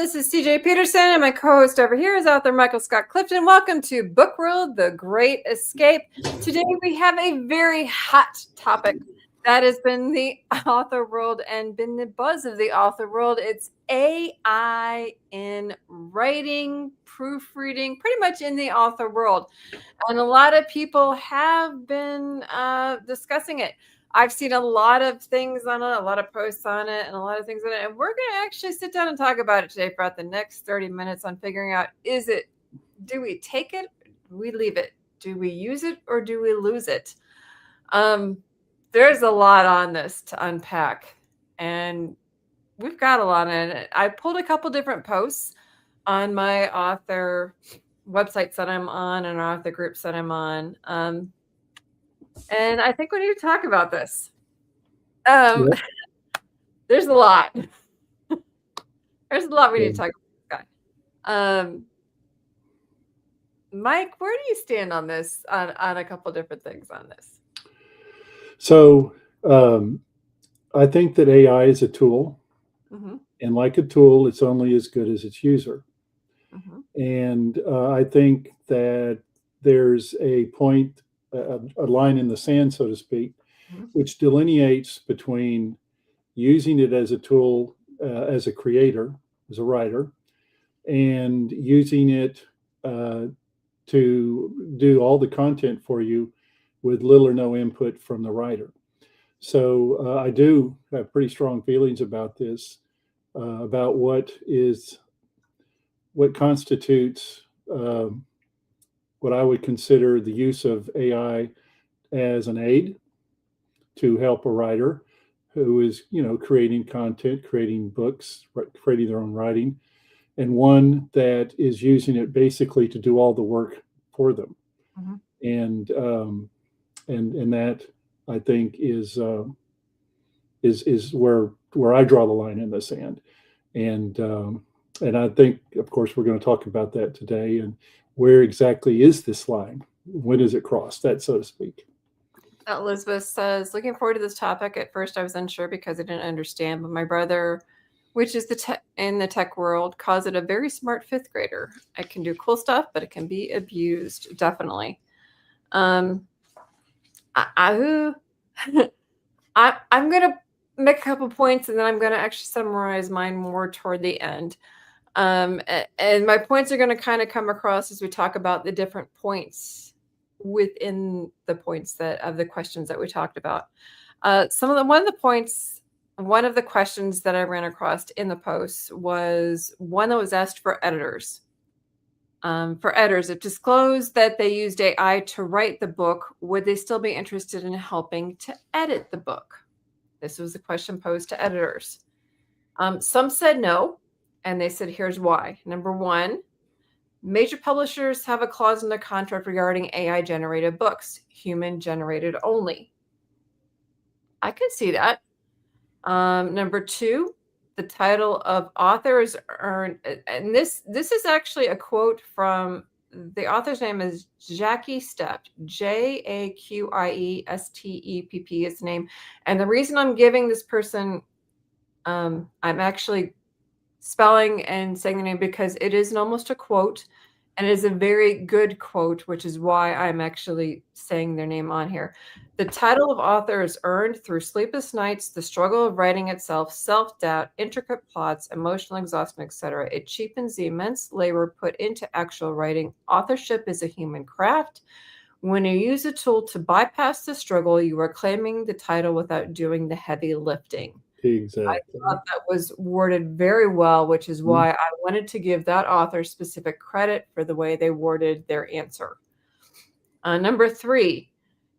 This is CJ Peterson, and my co-host over here is author Michael Scott Clifton. Welcome to Book World, The Great Escape. Today we have a very hot topic that has been the author world and been the buzz of the author world. It's AI in writing, proofreading, pretty much in the author world. And a lot of people have been discussing it. I've seen a lot of things on it, a lot of posts on it, and a lot of things on it. And we're going to actually sit down and talk about it today for about the next 30 minutes on figuring out, do we take it? Do we leave it? Do we use it or do we lose it? There's a lot on this to unpack, and we've got a lot in it. I pulled a couple different posts on my author websites that I'm on and author groups that I'm on. And I think we need to talk about this. There's a lot. There's a lot we need to talk about, guy. Mike, where do you stand on this, on a couple different things on this? So I think that AI is a tool. Mm-hmm. And like a tool, it's only as good as its user. Mm-hmm. And I think that there's a point, a line in the sand, so to speak, which delineates between using it as a tool, as a creator, as a writer, and using it to do all the content for you with little or no input from the writer. So I do have pretty strong feelings about this, about what constitutes what I would consider the use of AI as an aid to help a writer who is, creating content, creating books, creating their own writing, and one that is using it basically to do all the work for them. Mm-hmm. And that, I think, is where I draw the line in the sand. And I think, of course, we're going to talk about that today. And where exactly is this line? When does it cross? That, so to speak. Elizabeth says, looking forward to this topic. At first, I was unsure because I didn't understand, but my brother, which is in the tech world, calls it a very smart fifth grader. It can do cool stuff, but it can be abused, definitely. I'm going to make a couple points, and then I'm going to actually summarize mine more toward the end. And my points are going to kind of come across as we talk about the different points within the points of the questions that we talked about. One of the questions that I ran across in the post was one that was asked for editors. If disclosed that they used AI to write the book, would they still be interested in helping to edit the book? This was a question posed to editors. Some said no, and they said, here's why. Number one, major publishers have a clause in their contract regarding AI-generated books, human-generated only. I could see that. Number two, the title of author is earned, and this is actually a quote from the author's name is Jackie Stepp, Jaqui is the name. And the reason I'm giving this person, I'm actually spelling and saying the name because it is almost a quote, and it is a very good quote, which is why I'm actually saying their name on here. The title of author is earned through sleepless nights, the struggle of writing itself, self-doubt, intricate plots, emotional exhaustion, etc. It cheapens the immense labor put into actual writing. Authorship is a human craft. When you use a tool to bypass the struggle, you are claiming the title without doing the heavy lifting. Exactly. I thought that was worded very well, which is why I wanted to give that author specific credit for the way they worded their answer. Number three,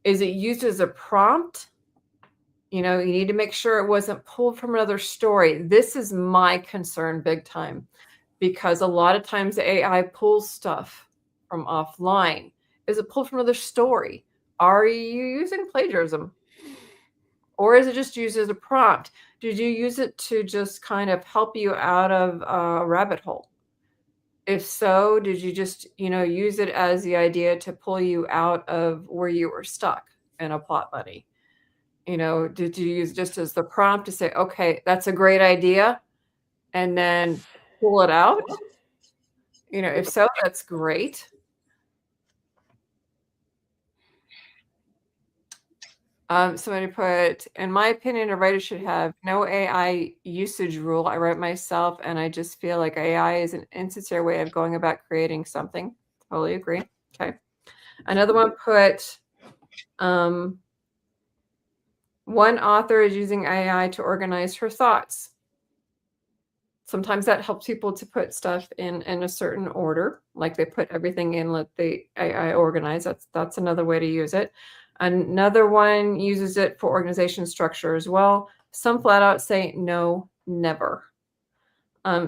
is it used as a prompt? You need to make sure it wasn't pulled from another story. This is my concern big time, because a lot of times the AI pulls stuff from offline. Is it pulled from another story? Are you using plagiarism? Or is it just used as a prompt? Did you use it to just kind of help you out of a rabbit hole? If so, did you just, use it as the idea to pull you out of where you were stuck in a plot bunny? Did you use just as the prompt to say, okay, that's a great idea, and then pull it out? If so, that's great. Somebody put, in my opinion, a writer should have no AI usage rule. I write myself, and I just feel like AI is an insincere way of going about creating something. Totally agree. Okay. Another one put, one author is using AI to organize her thoughts. Sometimes that helps people to put stuff in a certain order, like they put everything in, let the AI organize. That's another way to use it. Another one uses it for organization structure as well. Some flat out say no, never.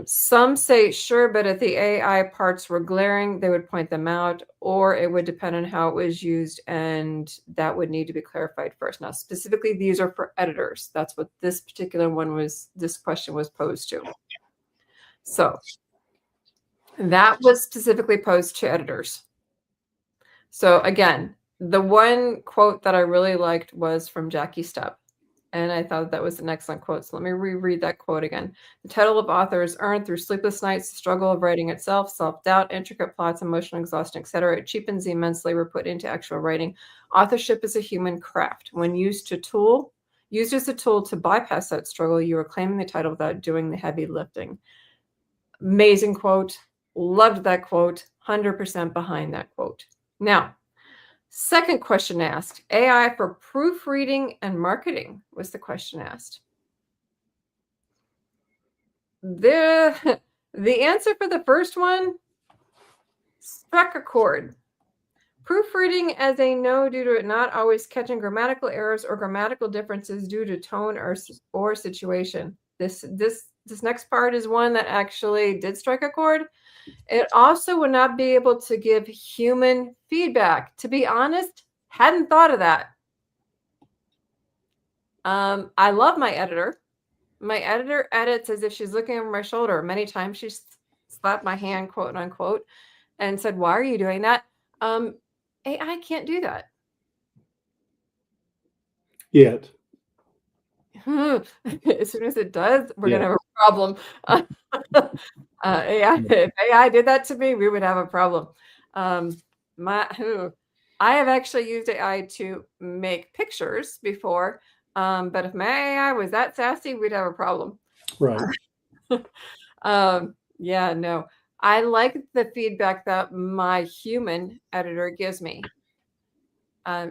Some say sure, but if the AI parts were glaring, they would point them out, or it would depend on how it was used, and that would need to be clarified first. Now, specifically, these are for editors. That's what this particular one was, this question was posed to. So that was specifically posed to editors. So again, the one quote that I really liked was from Jackie Stepp, and I thought that was an excellent quote. So let me reread that quote again. The title of author is earned through sleepless nights, the struggle of writing itself, self-doubt, intricate plots, emotional exhaustion, etc. It cheapens the immense labor put into actual writing. Authorship is a human craft. When used as a tool to bypass that struggle, you are claiming the title without doing the heavy lifting. Amazing quote. Loved that quote. 100% behind that quote. Now, second question asked, AI for proofreading and marketing was the question asked. The answer for the first one struck a chord. Proofreading as a no due to it not always catching grammatical errors or grammatical differences due to tone or situation. This next part is one that actually did strike a chord. It also would not be able to give human feedback. To be honest, hadn't thought of that. I love my editor. My editor edits as if she's looking over my shoulder. Many times she's slapped my hand, quote unquote, and said, "Why are you doing that?" AI can't do that. Yet. As soon as it does, we're going to have a problem. If AI did that to me, we would have a problem. I have actually used AI to make pictures before, but if my AI was that sassy, we'd have a problem. Right. Yeah, no. I like the feedback that my human editor gives me.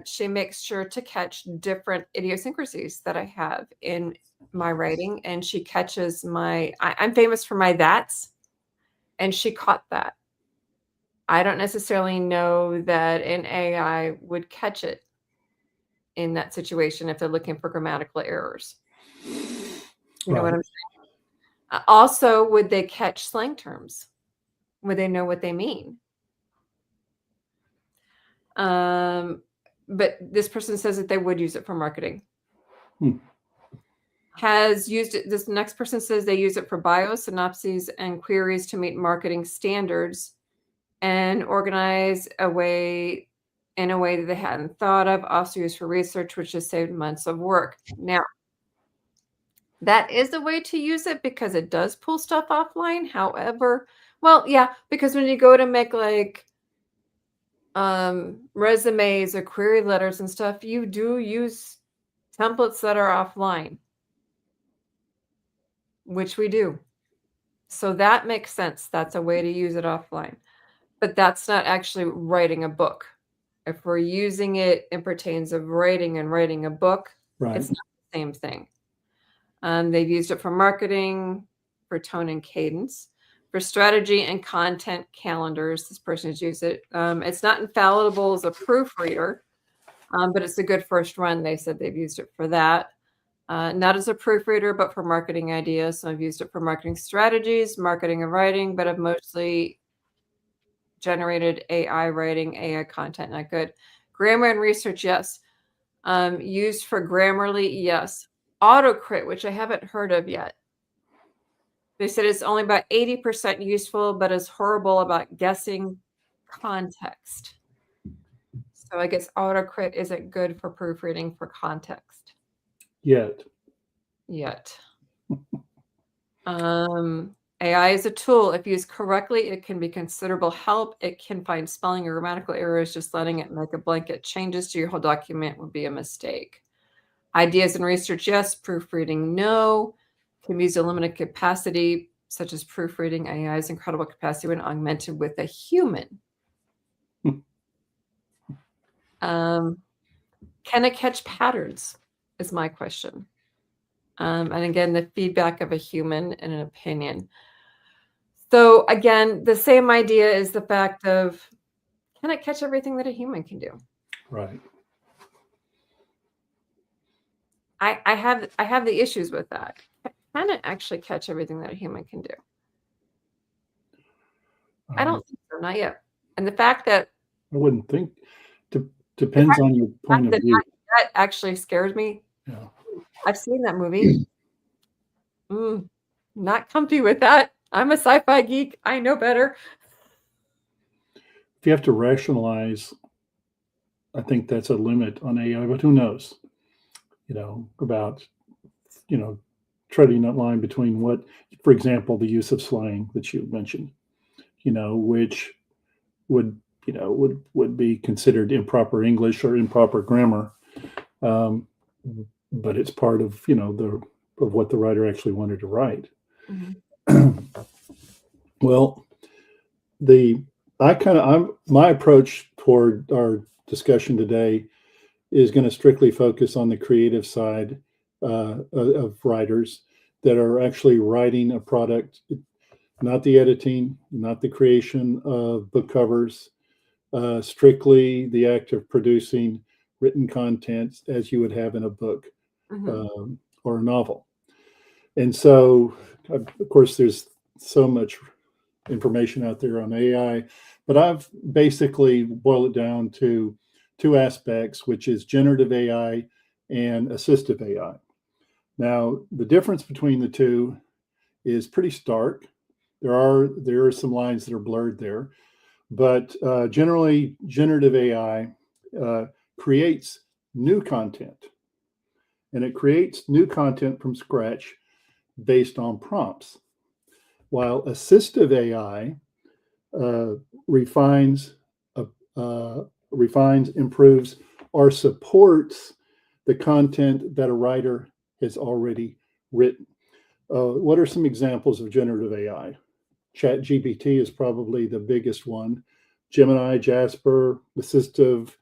She makes sure to catch different idiosyncrasies that I have in my writing, and she catches I'm famous for my that's, and she caught that. I don't necessarily know that an AI would catch it in that situation if they're looking for grammatical errors. You know what I'm saying? Also, would they catch slang terms? Would they know what they mean? But this person says that they would use it for marketing. Has used it. This next person says they use it for bios, synopses, and queries to meet marketing standards and organize in a way that they hadn't thought of. Also used for research, which has saved months of work. Now, that is a way to use it because it does pull stuff offline. However, well, yeah, because when you go to make like resumes or query letters and stuff, you do use templates that are offline, which we do. So that makes sense. That's a way to use it offline. But that's not actually writing a book. If we're using it in pertains of writing and writing a book, it's not the same thing. They've used it for marketing, for tone and cadence, for strategy and content calendars. This person has used it. It's not infallible as a proofreader, but it's a good first run. They said they've used it for that. Not as a proofreader, but for marketing ideas. So I've used it for marketing strategies, marketing and writing, but I've mostly generated AI writing, AI content, not good. Grammar and research, yes. Used for Grammarly, yes. Autocrit, which I haven't heard of yet. They said it's only about 80% useful, but is horrible about guessing context. So I guess Autocrit isn't good for proofreading for context. Yet. AI is a tool. If used correctly, it can be considerable help. It can find spelling or grammatical errors. Just letting it make a blanket changes to your whole document would be a mistake. Ideas and research, yes. Proofreading, no. Can be used in limited capacity, such as proofreading. AI's incredible capacity when augmented with a human. Can it catch patterns is my question. And again, the feedback of a human and an opinion. So again, the same idea is the fact of, can it catch everything that a human can do? Right. I have the issues with that. Can it actually catch everything that a human can do? I don't think so, not yet. And the fact that I wouldn't think. Depends on your point of view. that actually scares me. Yeah. I've seen that movie. Not comfy with that. I'm a sci-fi geek. I know better. If you have to rationalize, I think that's a limit on AI, but who knows? About treading that line between what, for example, the use of slang that you mentioned, which would be considered improper English or improper grammar, but it's part of of what the writer actually wanted to write. Mm-hmm. Well, my approach toward our discussion today is going to strictly focus on the creative side of writers that are actually writing a product, not the editing, not the creation of book covers, strictly the act of producing written content as you would have in a book or a novel. And so, of course, there's so much information out there on AI, but I've basically boiled it down to two aspects, which is generative AI and assistive AI. Now, the difference between the two is pretty stark. There are some lines that are blurred there, but generally, generative AI creates new content, and it creates new content from scratch based on prompts, while assistive AI refines, improves, or supports the content that a writer has already written. What are some examples of generative AI? ChatGPT is probably the biggest one. Gemini, Jasper, assistive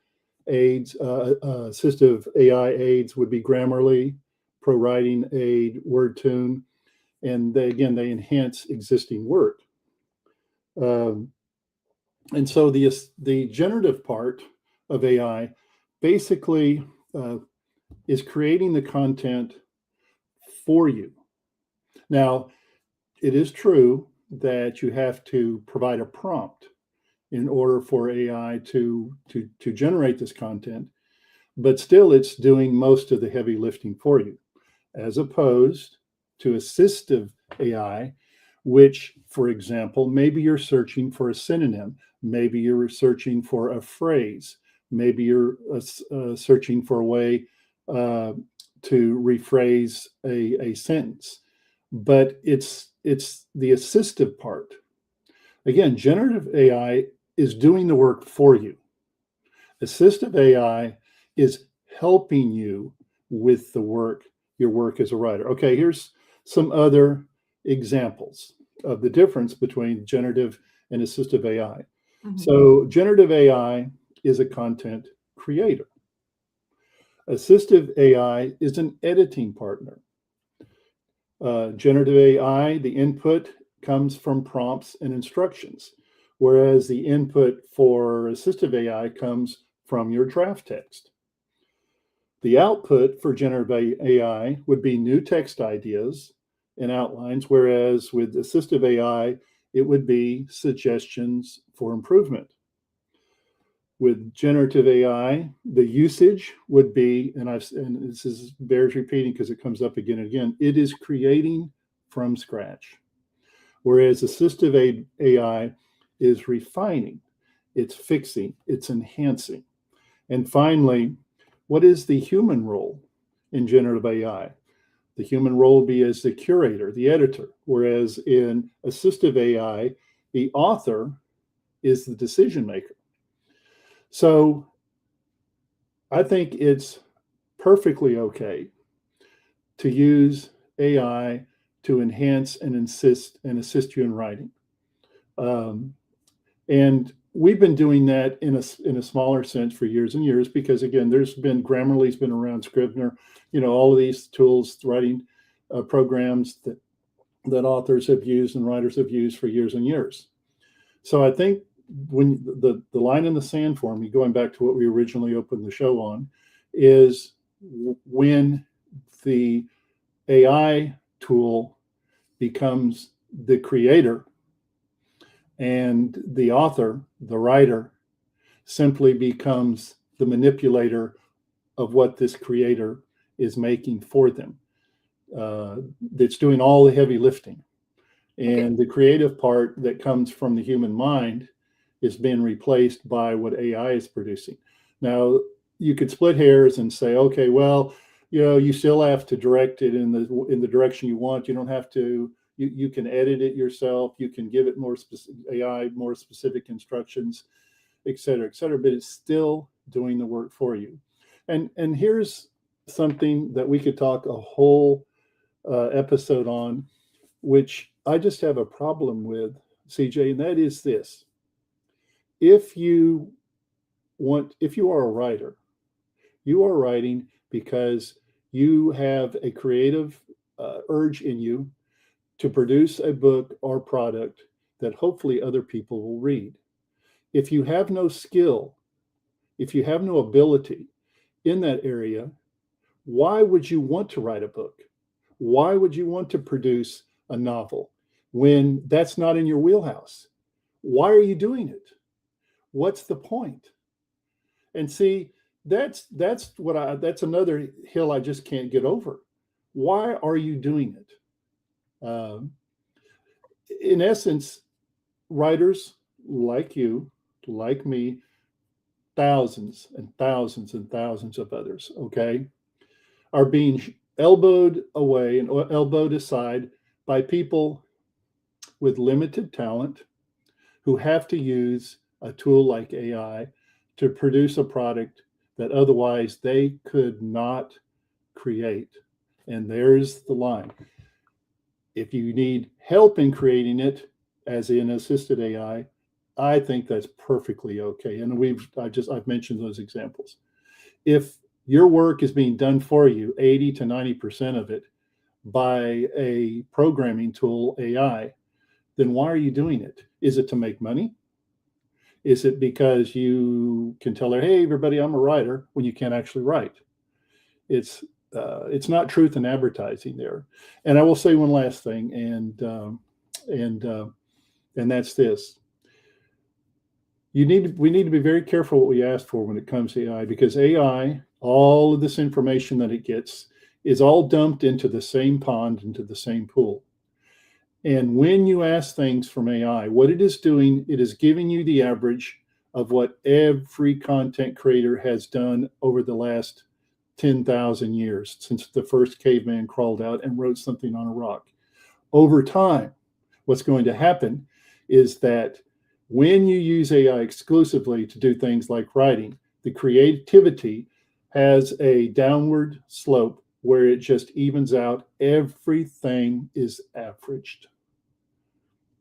AI aids would be Grammarly, ProWriting Aid, WordTune, and they enhance existing work. And so the generative part of AI basically is creating the content for you. Now, it is true that you have to provide a prompt in order for AI to generate this content, but still it's doing most of the heavy lifting for you, as opposed to assistive AI, which, for example, maybe you're searching for a synonym, maybe you're searching for a phrase, maybe you're searching for a way to rephrase a sentence, but it's the assistive part. Again, generative AI is doing the work for you. Assistive AI is helping you with your work as a writer. Okay, here's some other examples of the difference between generative and assistive AI. Mm-hmm. So generative AI is a content creator. Assistive AI is an editing partner. Generative AI, the input comes from prompts and instructions, whereas the input for assistive AI comes from your draft text. The output for generative AI would be new text ideas and outlines, whereas with assistive AI, it would be suggestions for improvement. With generative AI, the usage would be, and this bears repeating because it comes up again and again, it is creating from scratch. Whereas assistive AI is refining, it's fixing, it's enhancing. And finally, what is the human role in generative AI? The human role would be as the curator, the editor, whereas in assistive AI, the author is the decision maker. So I think it's perfectly okay to use AI to enhance and assist you in writing. Um, and we've been doing that in a smaller sense for years and years because again, there's been Grammarly's been around, Scrivener, all of these tools, writing programs that authors have used and writers have used for years and years. So I think when the line in the sand for me, going back to what we originally opened the show on, is when the AI tool becomes the creator and the author, the writer, simply becomes the manipulator of what this creator is making for them. That's doing all the heavy lifting. And the creative part that comes from the human mind is being replaced by what AI is producing. Now, you could split hairs and say, okay, well, you still have to direct it in the direction you want. You don't have to. You can edit it yourself. You can give it more AI more specific instructions, et cetera, but it's still doing the work for you. And here's something that we could talk a whole episode on, which I just have a problem with, CJ, and that is this. If you are a writer, you are writing because you have a creative urge in you to produce a book or product that hopefully other people will read. If you have no skill, if you have no ability in that area, why would you want to write a book? Why would you want to produce a novel when that's not in your wheelhouse? Why are you doing it? What's the point? And see, that's another hill I just can't get over. Why are you doing it? In essence, writers like you, like me, thousands and thousands and thousands of others, okay, are being elbowed away and elbowed aside by people with limited talent who have to use a tool like AI to produce a product that otherwise they could not create. And there's the line. If you need help in creating it, as in assisted AI, I think that's perfectly okay. And I've mentioned those examples. If your work is being done for you, 80 to 90% of it, by a programming tool, AI, then why are you doing it? Is it to make money? Is it because you can tell her, hey, everybody, I'm a writer, when you can't actually write? It's not truth in advertising there. And I will say one last thing, and that's this. We need to be very careful what we ask for when it comes to AI, because AI, all of this information that it gets, is all dumped into the same pond, into the same pool. And when you ask things from AI, what it is doing, it is giving you the average of what every content creator has done over the last 10,000 years, since the first caveman crawled out and wrote something on a rock. Over time, what's going to happen is that when you use AI exclusively to do things like writing, the creativity has a downward slope where it just evens out. Everything is averaged.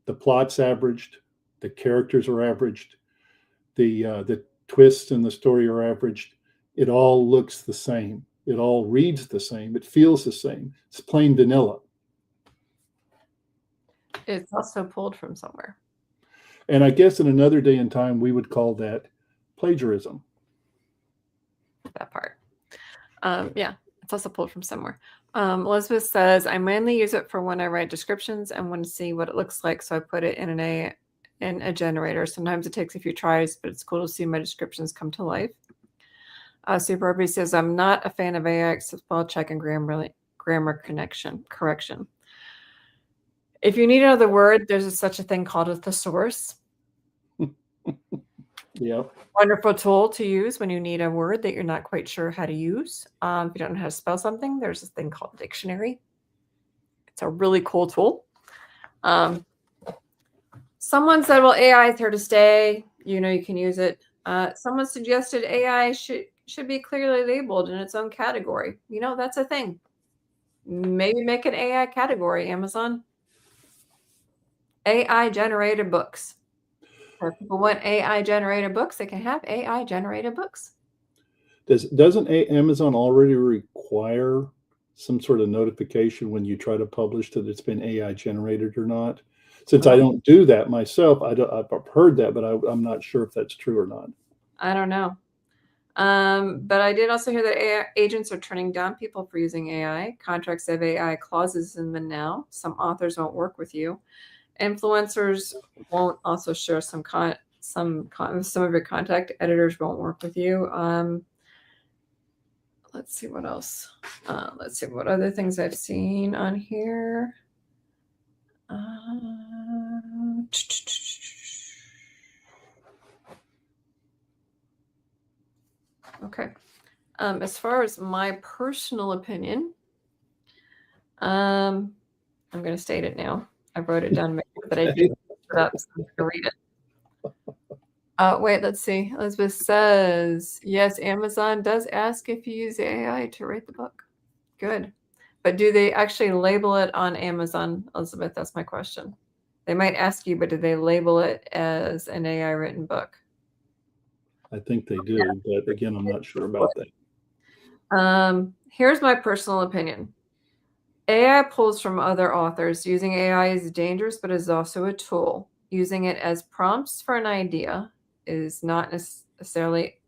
The plot's averaged, the characters are averaged, the twists in the story are averaged. It all looks the same. It all reads the same. It feels the same. It's plain vanilla. It's also pulled from somewhere. And I guess in another day and time, we would call that plagiarism. That part. Yeah, it's also pulled from somewhere. Elizabeth says, I mainly use it for when I write descriptions and want to see what it looks like, so I put it in a generator. Sometimes it takes a few tries, but it's cool to see my descriptions come to life. Super RB says, I'm not a fan of AI except spell check and grammar correction. If you need another word, there's such a thing called a thesaurus. Yeah. Wonderful tool to use when you need a word that you're not quite sure how to use. If you don't know how to spell something, there's this thing called dictionary. It's a really cool tool. Someone said, well, AI is here to stay. You can use it. Someone suggested AI should be clearly labeled in its own category. That's a thing. Maybe make an AI category, Amazon. AI generated books. If people want AI generated books, they can have AI generated books. Doesn't Amazon already require some sort of notification when you try to publish that it's been AI generated or not? Since I don't do that myself, I've heard that, but I'm not sure if that's true or not. I don't know. But I did also hear that AI agents are turning down people for using AI. Contracts have AI clauses in them now. Some authors won't work with you. Influencers won't also share some of your contact. Editors won't work with you. Let's see what else. Let's see what other things I've seen on here. Okay. As far as my personal opinion, I'm going to state it now. I wrote it down, but I did put up so I'm going to read it. Wait, let's see. Elizabeth says, yes, Amazon does ask if you use AI to write the book. Good. But do they actually label it on Amazon, Elizabeth? That's my question. They might ask you, but do they label it as an AI written book? I think they do, but again, I'm not sure about that. Here's my personal opinion. AI pulls from other authors. Using AI is dangerous, but is also a tool. Using it as prompts for an idea is not necessarily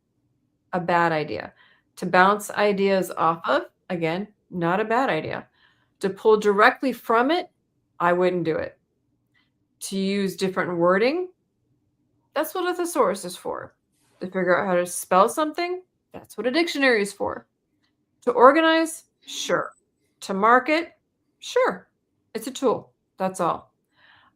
a bad idea. To bounce ideas off of, again, not a bad idea. To pull directly from it, I wouldn't do it. To use different wording, that's what a thesaurus is for. To figure out how to spell something, that's what a dictionary is for. To organize, sure. To market, sure. It's a tool. That's all.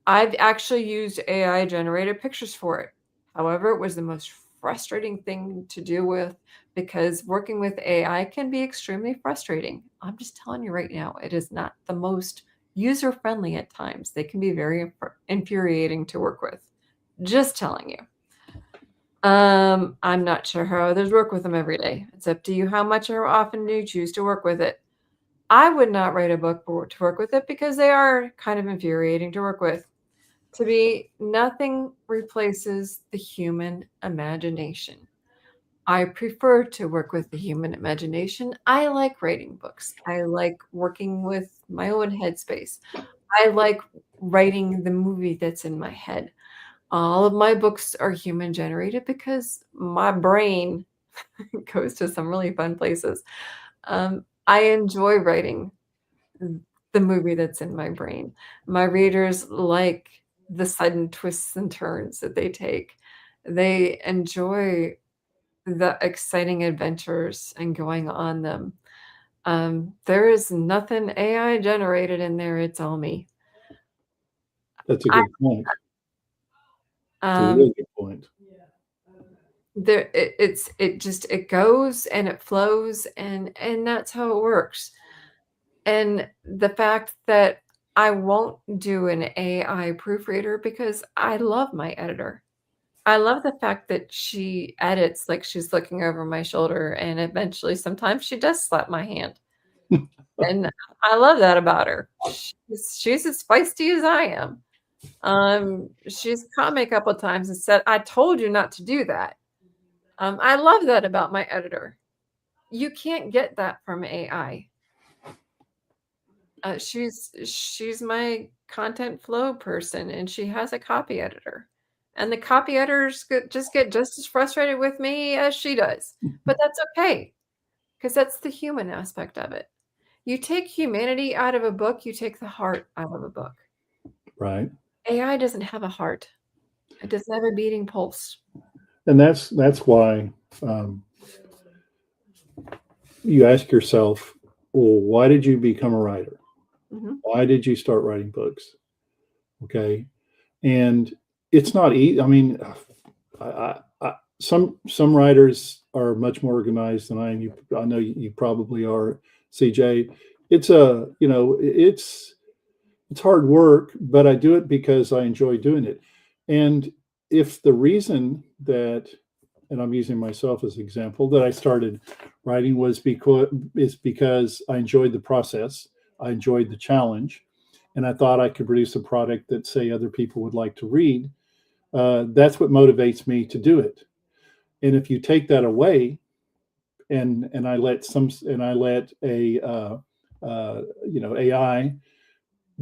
I've actually used AI generated pictures for it. However, it was the most frustrating thing to do with because working with AI can be extremely frustrating. I'm just telling you right now, it is not the most user-friendly at times. They can be very infuriating to work with. Just telling you. I'm not sure how others work with them every day. It's up to you how much or often do you choose to work with it. I would not write a book to work with it because they are kind of infuriating to work with. To me, nothing replaces the human imagination. I prefer to work with the human imagination. I like writing books. I like working with my own headspace. I like writing the movie that's in my head. All of my books are human generated because my brain goes to some really fun places. I enjoy writing the movie that's in my brain. My readers like the sudden twists and turns that they take. They enjoy the exciting adventures and going on them. There is nothing AI generated in there. It's all me. That's a good point. It's a Um, really good point. it goes and it flows and that's how it works. And the fact that I won't do an AI proofreader because I love my editor. I love the fact that she edits like she's looking over my shoulder, and eventually sometimes she does slap my hand. And I love that about her. She's as feisty as I am. She's caught me a couple of times and said, "I told you not to do that." I love that about my editor. You can't get that from AI. She's my content flow person, and she has a copy editor. And the copy editors just get just as frustrated with me as she does. But that's okay, because that's the human aspect of it. You take humanity out of a book, you take the heart out of a book. Right. AI doesn't have a heart. It doesn't have a beating pulse. And that's why you ask yourself, well, why did you become a writer? Mhm. Why did you start writing books? Okay. And it's not easy. I mean, some writers are much more organized than I am. I know you probably are, CJ. It's It's hard work, but I do it because I enjoy doing it. And if the reason that, and I'm using myself as an example, that I started writing was because I enjoyed the process, I enjoyed the challenge, and I thought I could produce a product that, say, other people would like to read. That's what motivates me to do it. And if you take that away, and I let a AI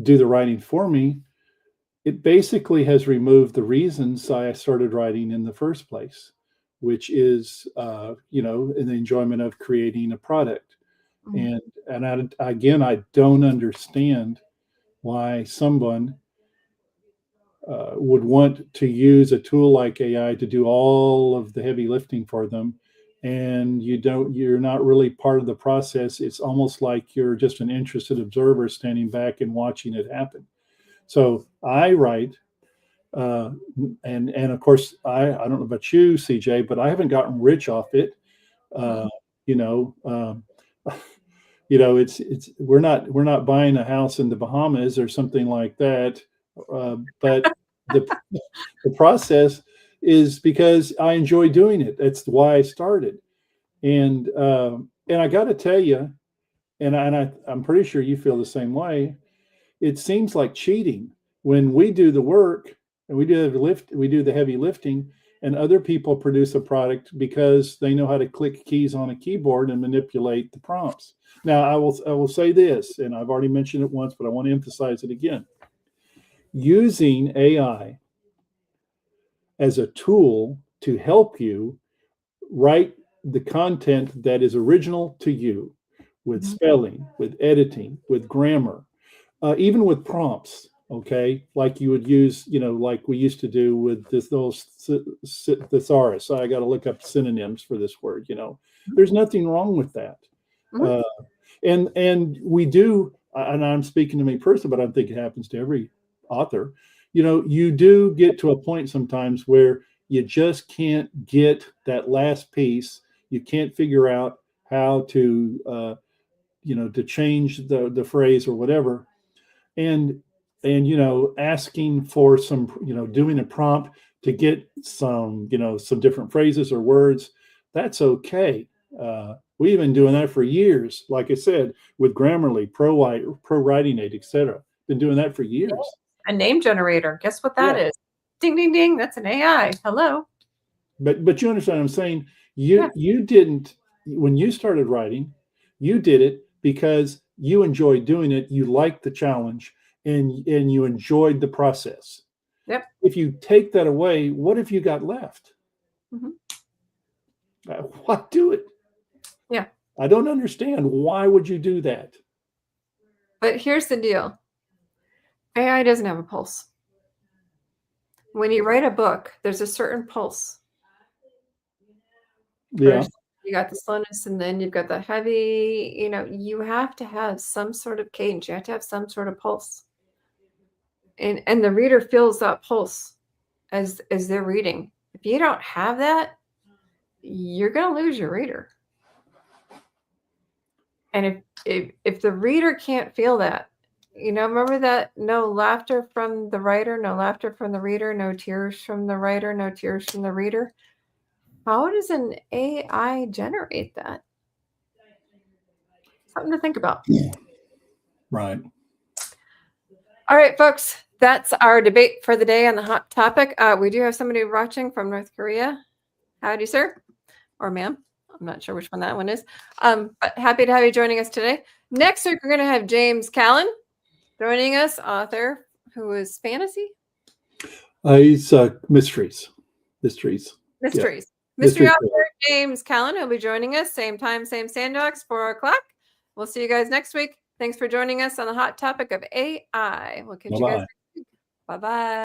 do the writing for me, it basically has removed the reasons I started writing in the first place, which is, in the enjoyment of creating a product. Mhm. Again, I don't understand why someone would want to use a tool like AI to do all of the heavy lifting for them, and you're not really part of the process. It's almost like you're just an interested observer standing back and watching it happen. So I write, and of course, I don't know about you, CJ, but I haven't gotten rich off it. Uh, Mhm. you know, um, it's we're not buying a house in the Bahamas or something like that. But the the process is because I enjoy doing it. That's why I started. And I got to tell you, I'm pretty sure you feel the same way. It seems like cheating when we do the work and we do the heavy lifting, and other people produce a product because they know how to click keys on a keyboard and manipulate the prompts. Now, I will say this, and I've already mentioned it once, but I want to emphasize it again. Using AI as a tool to help you write the content that is original to you, with Mhm. spelling, with editing, with grammar, even with prompts, okay, like you would use, like we used to do with those thesaurus. So I got to look up synonyms for this word. There's nothing wrong with that. Mhm. Uh, and we do, and I'm speaking to me personally, but I think it happens to every author. You do get to a point sometimes where you just can't get that last piece. You can't figure out how to change the phrase or whatever, and asking for some, doing a prompt to get some different phrases or words. That's okay. We've been doing that for years, like I said, with Grammarly, Pro Writing Aid, etc. Been doing that for years. A name generator. Guess what that Yeah. is? Ding, ding, ding. That's an AI. Hello. But you understand what I'm saying. Yeah. You didn't, when you started writing, you did it because you enjoyed doing it. You liked the challenge, and you enjoyed the process. Yep. If you take that away, what have you got left? Mhm. Why do it? Yeah. I don't understand. Why would you do that? But here's the deal. AI doesn't have a pulse. When you write a book, there's a certain pulse. Yeah. First, you got the slowness, and then you've got the heavy. You have to have some sort of cadence. You have to have some sort of pulse. And the reader feels that pulse as they're reading. If you don't have that, you're gonna lose your reader. And if the reader can't feel that, remember that no laughter from the writer, no laughter from the reader, no tears from the writer, no tears from the reader. How does an AI generate that? Something to think about. Right. All right, folks, that's our debate for the day on the hot topic. We do have somebody watching from North Korea. Howdy, sir or ma'am. I'm not sure which one that one is. But happy to have you joining us today. Next week, we're going to have James Callan joining us, author who is fantasy He's mysteries. Mysteries. Yeah. mysteries. Mystery Mystery author thriller. James Callan will be joining us. Same time, same sandbox, 4 o'clock. We'll see you guys next week. Thanks for joining us on the hot topic of AI. We'll catch Bye you guys bye. next week. Bye bye.